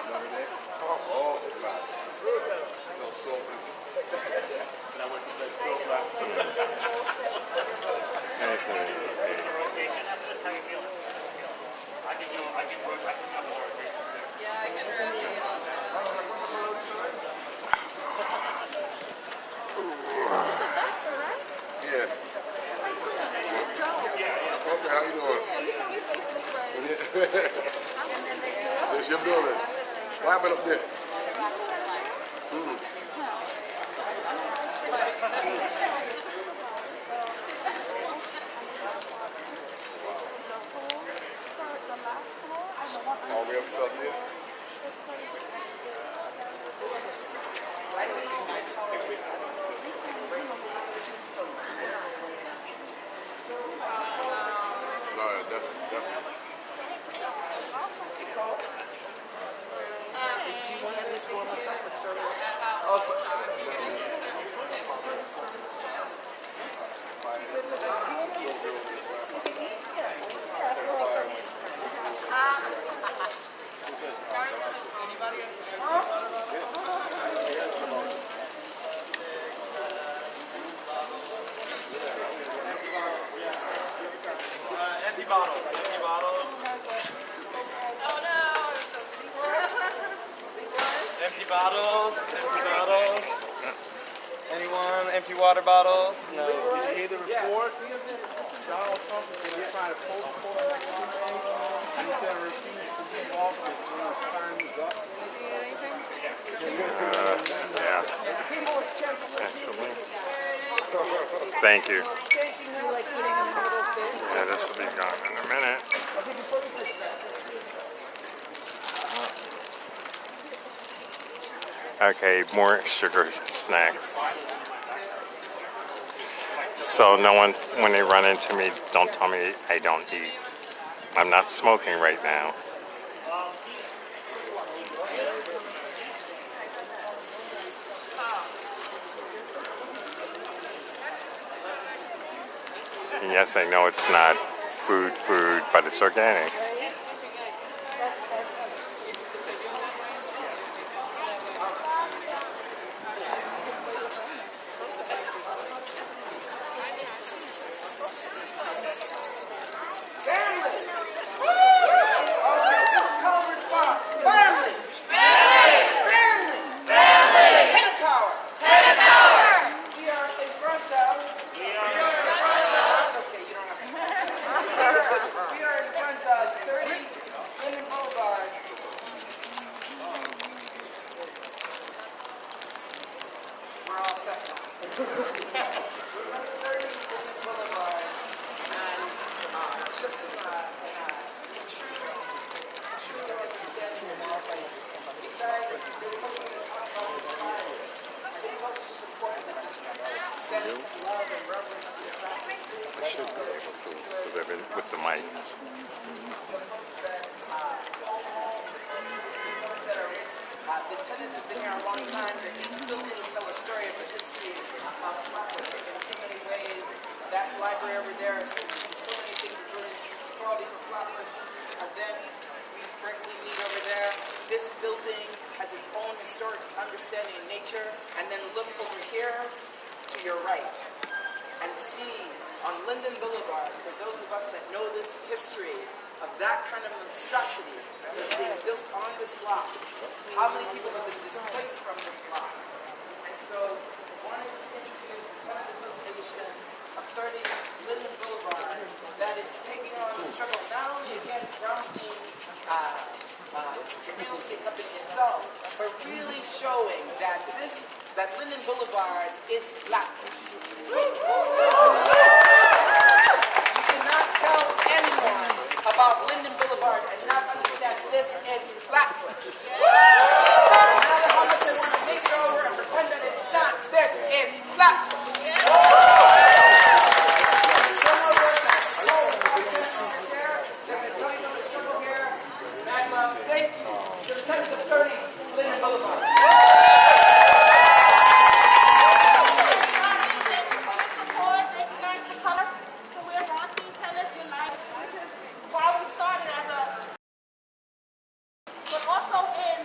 Oh, God. No, so and I went to bed so fast. Yeah, I can rotate. Yeah. Okay, how you doing? This your building. What happened up there? All the way up to up there? No, definitely. Do you want this warm us up or start it? Empty bottle. Empty bottle. Oh no! Empty bottles. Empty bottles. Anyone? Empty water bottles? No. Did you hear the report? Donald Trump is going to try to postpone everything. He's going to refuse to give office when his time is up. Thank you. Yeah, this will be gone in a minute. Okay, more sugar snacks. So no one, when they run into me, don't tell me I don't eat. I'm not smoking right now. And yes, I know it's not food, but it's organic. With the mic. The tenants have been here a long time. These buildings tell a story of the history of Clockwork. In so many ways, that library over there is so many things, including quality for Clockwork events we frequently meet over there. This building has its own historic understanding of nature. And then look over here to your right and see on Linden Boulevard, for those of us that know this history of that kind of monstrosity that's being built on this block, how many people have been displaced from this block? And so I wanted to introduce the Tenant Association of 30 Linden Boulevard that is taking on the struggle not only against Brownstein, the real estate company itself, but really showing that Linden Boulevard is black. You cannot tell anyone about Linden Boulevard and not understand this is Flatbush. No matter how much they want to make it over and pretend that it's not, this is Flatbush. Thank you to the Tenants of 30 Linden Boulevard. But also in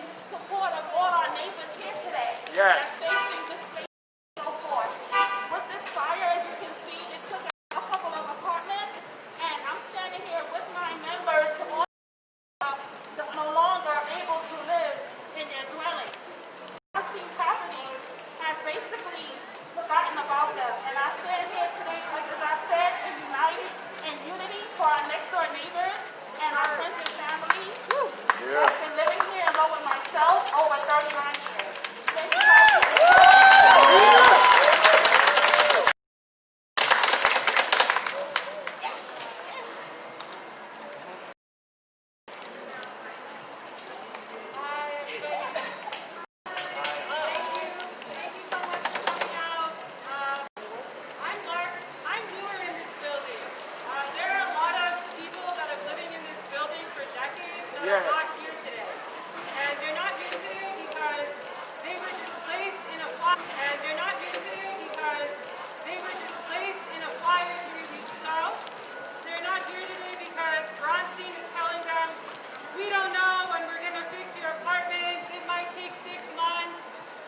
are not here today. And they're not here today because they were displaced in a fire. And they're not here today because they were displaced in a fire 3 weeks ago. They're not here today because Bronstein is telling them, we don't know when we're going to fix your apartments. It might take 6 months.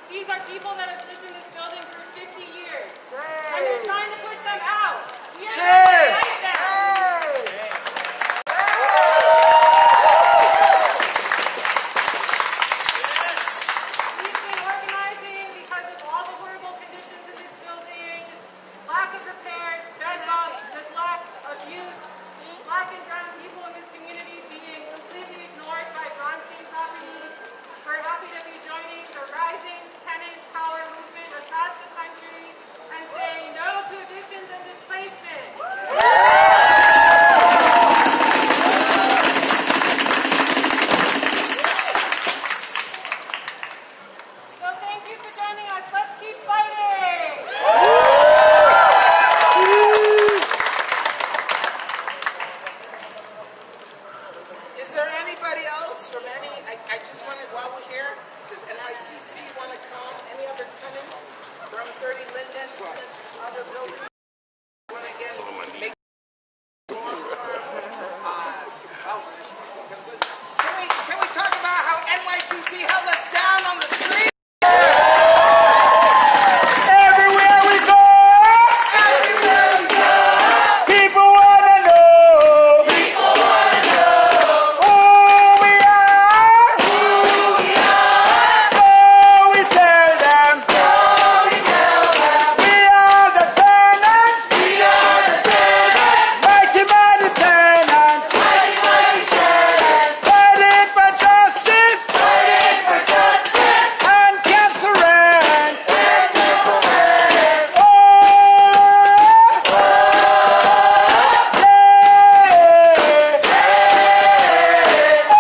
These are people that have lived in this building for 50 years. And they're trying to push them out. We are going to fight them. We've been organizing because of all the horrible conditions in this building, lack of repairs, bed bugs, neglect, abuse, black and brown people in this community being completely ignored by Bronstein properties. We're happy to be joining the rising tenant power movement across the country and saying no to evictions and displacement. So thank you for joining us. Let's keep fighting. Is there anybody else from any, I just wanted, while we're here, does NICC want to come? Any other tenants from 30 Linden, other buildings? Want to again make can we talk about how NYCC held us down on the street? Everywhere we go, people wanna know who we are. So we tell them, we are the tenants, mighty mighty tenants, fighting for justice and cancer rent.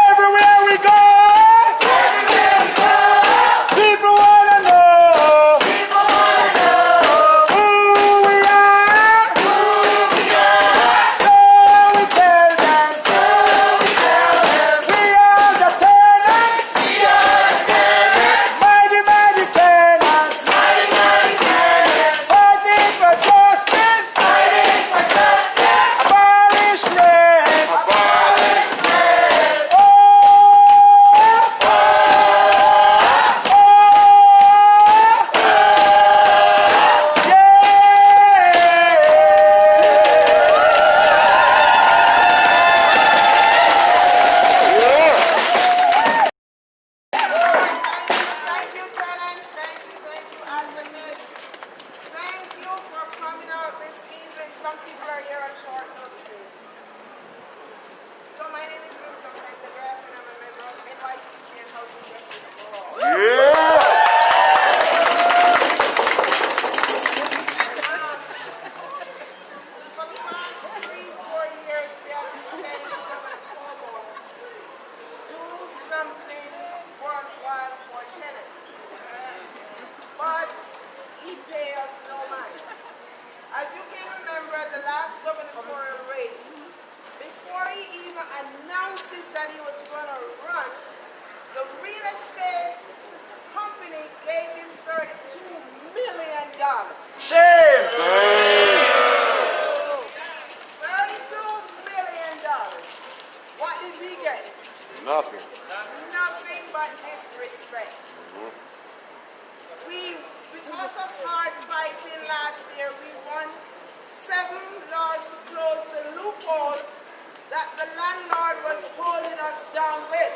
Everywhere we go, people wanna know who we are. So we tell them, we are the tenants, mighty mighty tenants, fighting for justice, abolish rent. Thank you, tenants. Thank you, advocates. Thank you for coming out this evening. Some people are here on short notice. So my name is Vincent McDeGrasse and I'm a member of NYCC and Housing Justice for All. For the past 3-4 years, we have been saying to Governor Cuomo, do something worthwhile for tenants. But he pay us no mind. As you can remember, the last gubernatorial race, before he even announces that he was going to run, the real estate company gave him $32 million. Shame! $32 million. What did we get? Nothing. Nothing but disrespect. Because of hard fighting last year, we won 7 laws to close the loopholes that the landlord was holding us down with.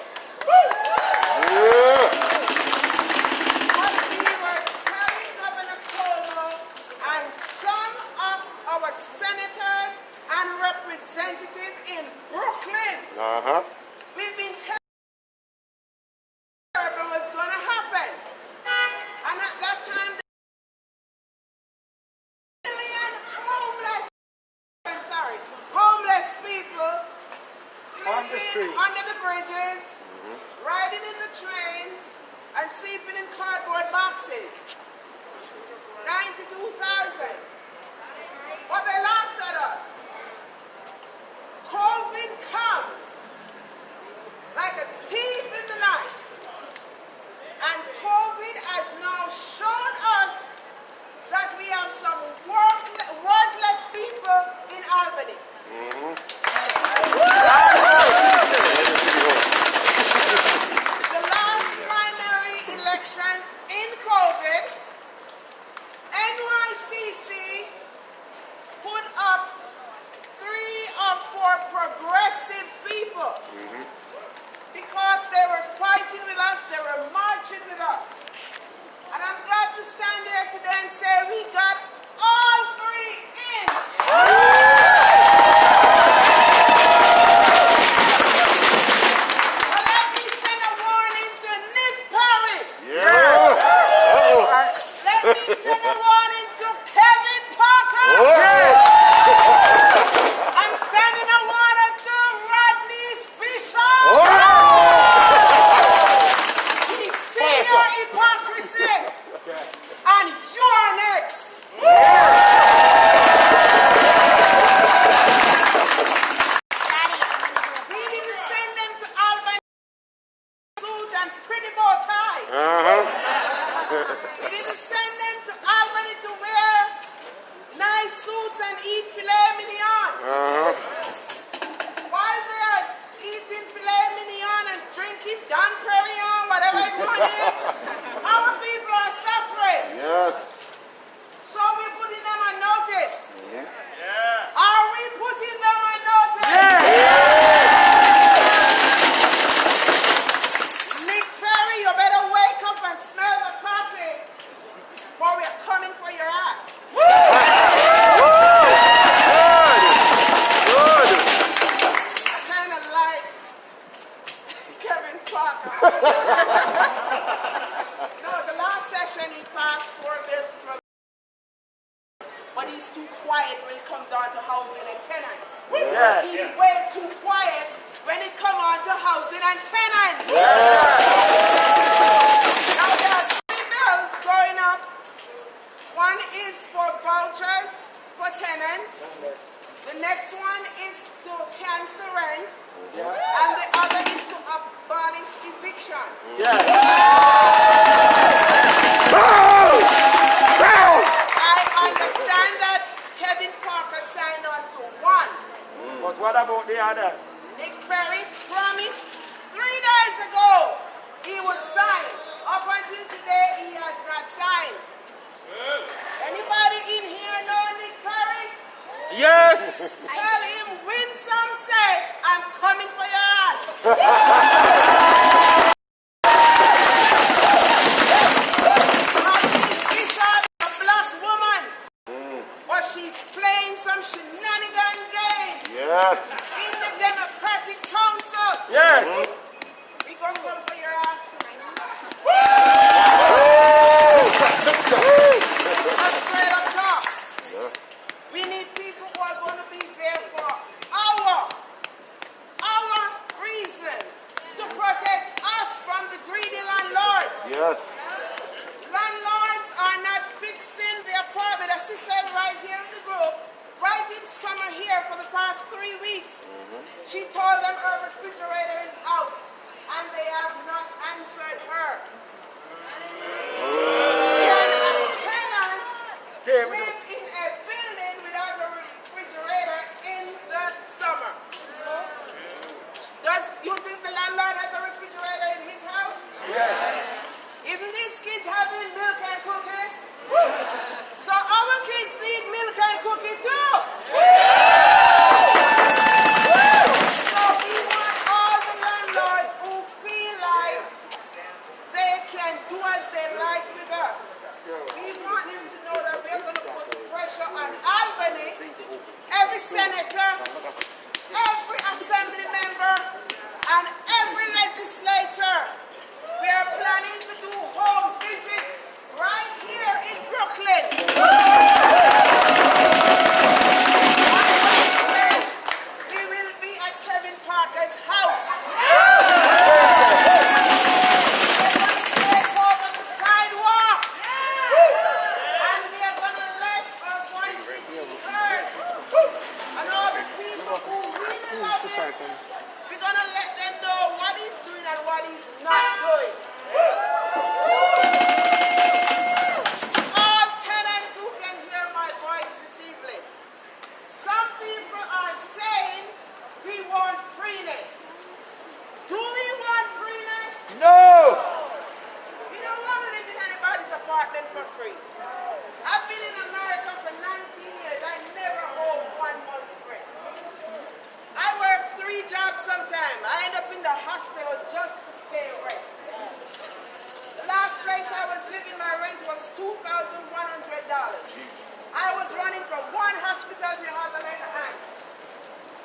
But we were telling Governor Cuomo and some of our senators and representatives in Brooklyn, we've been telling them what was going to happen. And at that time, the million homeless people sleeping under the bridges, riding in the trains, and sleeping in cardboard boxes. 92,000. But they laughed at us. COVID comes like a We didn't send them to Albany to wear nice suits and eat filet mignon. While they are eating filet mignon and drinking Don Perignon, whatever it's called, our people are suffering. Yes. So we're putting them on notice. Are we putting them on notice? Nick Ferry, you better wake up and smell the coffee, for we are coming for your ass. Kind of like Kevin Parker. No, the last session he passed 4 bills from, but he's too quiet when it comes on to housing and tenants. He's way too quiet when it comes on to housing and tenants. Now there are 3 bills going up. One is for vouchers for tenants. The next one is to cancel rent. And the other is to abolish eviction. I understand that Kevin Parker signed on to one. But what about the other? Nick Ferry promised 3 days ago he would sign. Up until today, he has not signed. Anybody in here know Nick Ferry? Yes! Tell him, win some, say, I'm coming for your ass. Bishop, a black woman, but she's playing some shenanigan games in the Democratic Council. We gonna come for your ass tonight. Straight up top. We need people who are going to be there for our reasons to protect us from the greedy landlords. Landlords are not fixing the apartment. A sister right here in the group, right in summer here for the past 3 weeks. She told them her refrigerator is out, and they have not answered her. Can a tenant live in a building without a refrigerator in the summer? Does you think the landlord has a refrigerator in his house? Isn't these kids having milk and cookies? So our kids need milk and cookie too. So we want all the landlords who feel like they can do as they like with us. We want them to know that we're going to put pressure on Albany, every senator, every assembly member, and every legislator. We are planning to do home visits right here in Brooklyn. We will be at Kevin Parker's house. Take over the sidewalk. And we are going to let our voices be heard. And all the people who really love him, we're going to let them know what he's doing and what he's not doing. All tenants who can hear my voice this evening, some people are saying we want freeness. Do we want freeness? No! We don't want to live in anybody's apartment for free. I've been in America for 19 years. I never hold 1 month's rent. I work 3 jobs sometimes. I end up in the hospital just to pay rent. The last place I was living, my rent was $2,100. I was running from one hospital to the other like ants.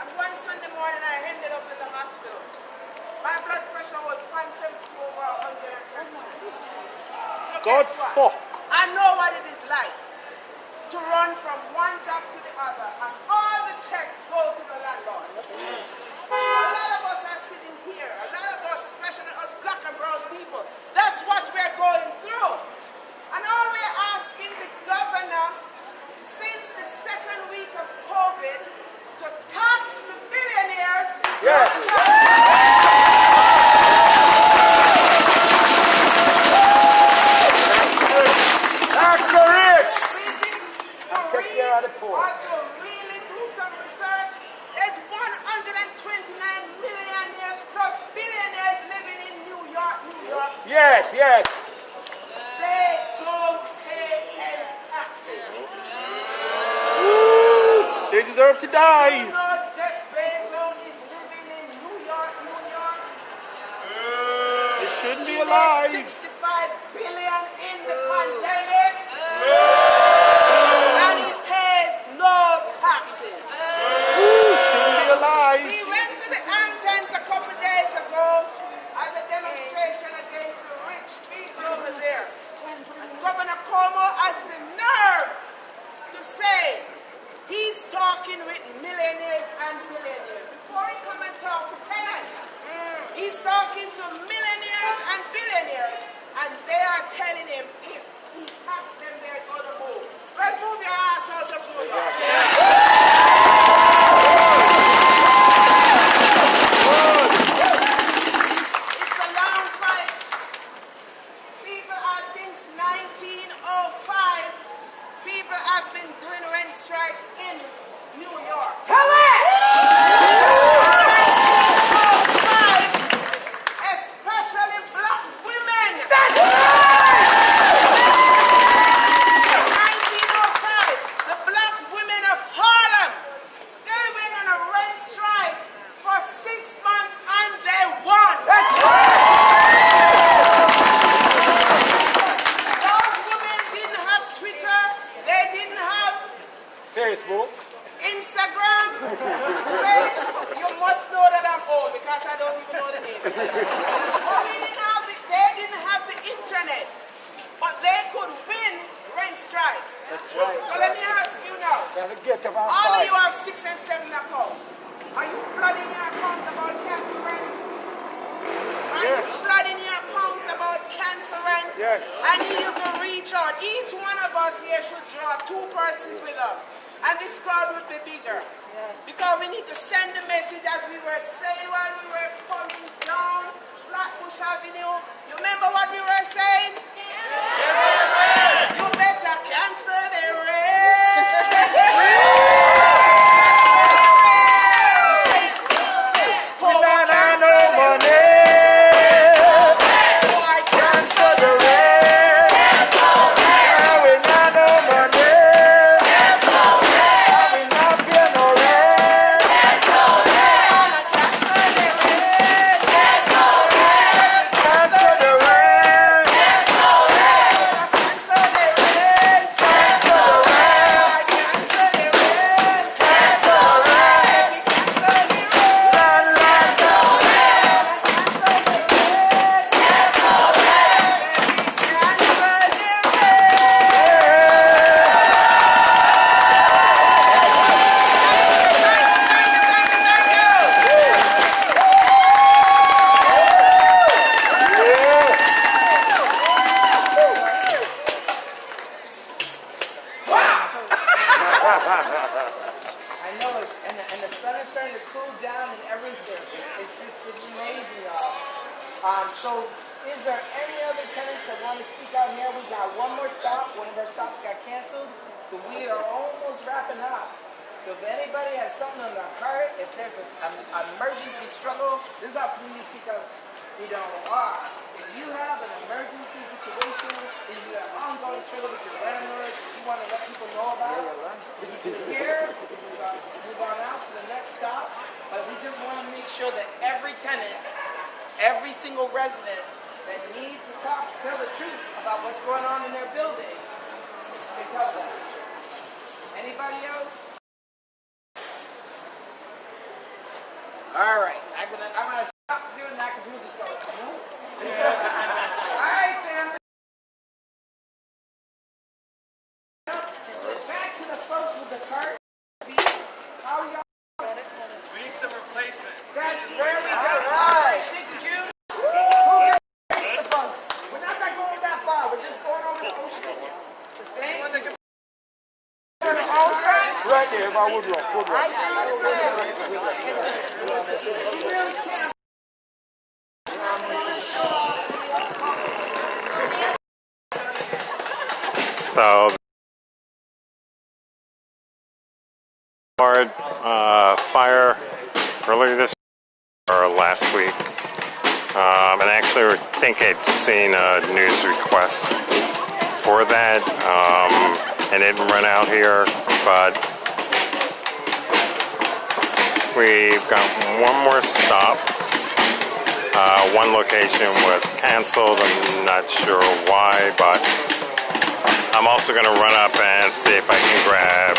And one Sunday morning I ended up in the hospital. My blood pressure was 170/110. So guess what? I know what it is like to run from one job to the other, and all the checks go to the landlord. A lot of us are sitting here, a lot of us, especially us black and brown people, that's what we're going through. And all we're asking the governor, since the 2nd week of COVID, to tax the billionaires. yes. They don't pay any taxes. They deserve to die. You know Jeff Bezos is living in New York, New York. They shouldn't be He made alive. 65 billion in the pandemic. And he pays no taxes. Shouldn't be alive. We went to the Hamptons a couple days ago as a demonstration against the rich people over there. And Governor Cuomo has the nerve to say he's talking with millionaires and billionaires. Before he come and talk to tenants, he's talking to millionaires and billionaires, and they are telling him if he tax them, they're going to move. Well, move your ass out of New York. It's a long fight. People are since 1905. People have been doing rent strike in New York. Tell it! 1905, especially black women. That's right! 1905, the black women of Harlem, they went on a rent strike for 6 months and they won. That's right! Those women didn't have Twitter, they didn't have Facebook. Instagram, Facebook. You must know that I'm old because I don't even know the name. But they didn't have the internet, but they could win rent strike. That's right. So let me ask you now. Gotta get about All of five. you have 6 and 7 accounts. Are you flooding your accounts about cancel rent? Are you flooding your accounts about cancel rent? Yes. I need you to reach out. Each one of us here should draw 2 persons with us. And this crowd would be bigger. Yes. Because we need to send the message as we were saying while we were coming down Flatbush Avenue. You remember what we were saying? You better cancel the rent. No money. So I cancel the rent. We not no money. We not pay no rent. Cancel the rent. Cancel the rent. I know it, and the sun is starting to cool down and everything. It's amazing, y'all. So, is there any other tenants that want to speak out here? We got one more stop. One of our stops got canceled, so we are almost wrapping up. So if anybody has something on their heart, if there's an emergency struggle, this is how community speakouts we don't are. If you have an emergency situation, if you have ongoing struggle with your landlord, if you want to let people know about it, we can do it here, we can move on out to the next stop. But we just want to make sure that every tenant, every single resident that needs to tell the truth about what's going on in their building, they tell them. Anybody else? All right, I'm gonna stop doing that because we'll just go. All right, family. Back to the folks with the cart. How y'all? We need some replacement. That's where we go. All right, thank you. The folks. We're not going that far. We're just going over the ocean. Anyone that can over the ocean? Right there, by Woodrow. I do. You really can't. So, fire earlier this or last week And actually, I think I'd seen a news request for that, and it didn't run out here, but we've got one more stop. One location was canceled. I'm not sure why, but I'm also going to run up and see if I can grab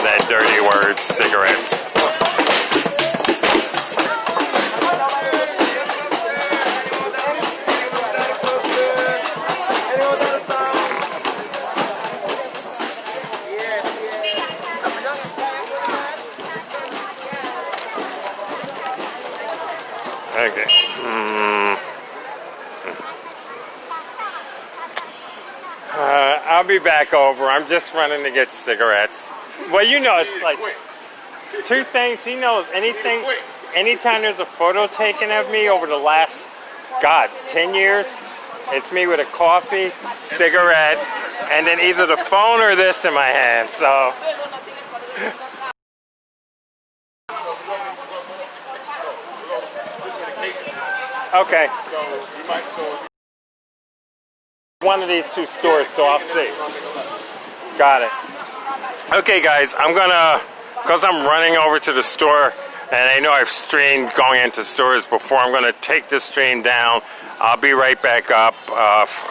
that dirty word, cigarettes. Okay. I'll be back over. I'm just running to get cigarettes. Well, you know, it's like two things. He knows anything. Anytime there's a photo taken of me over the last, 10 years, it's me with a coffee, cigarette, and then either the phone or this in my hand. So. Okay. One of these two stores, so I'll see. Got it. Okay, guys, I'm gonna, because I'm running over to the store, and I know I've streamed going into stores before, I'm gonna take this stream down. I'll be right back up.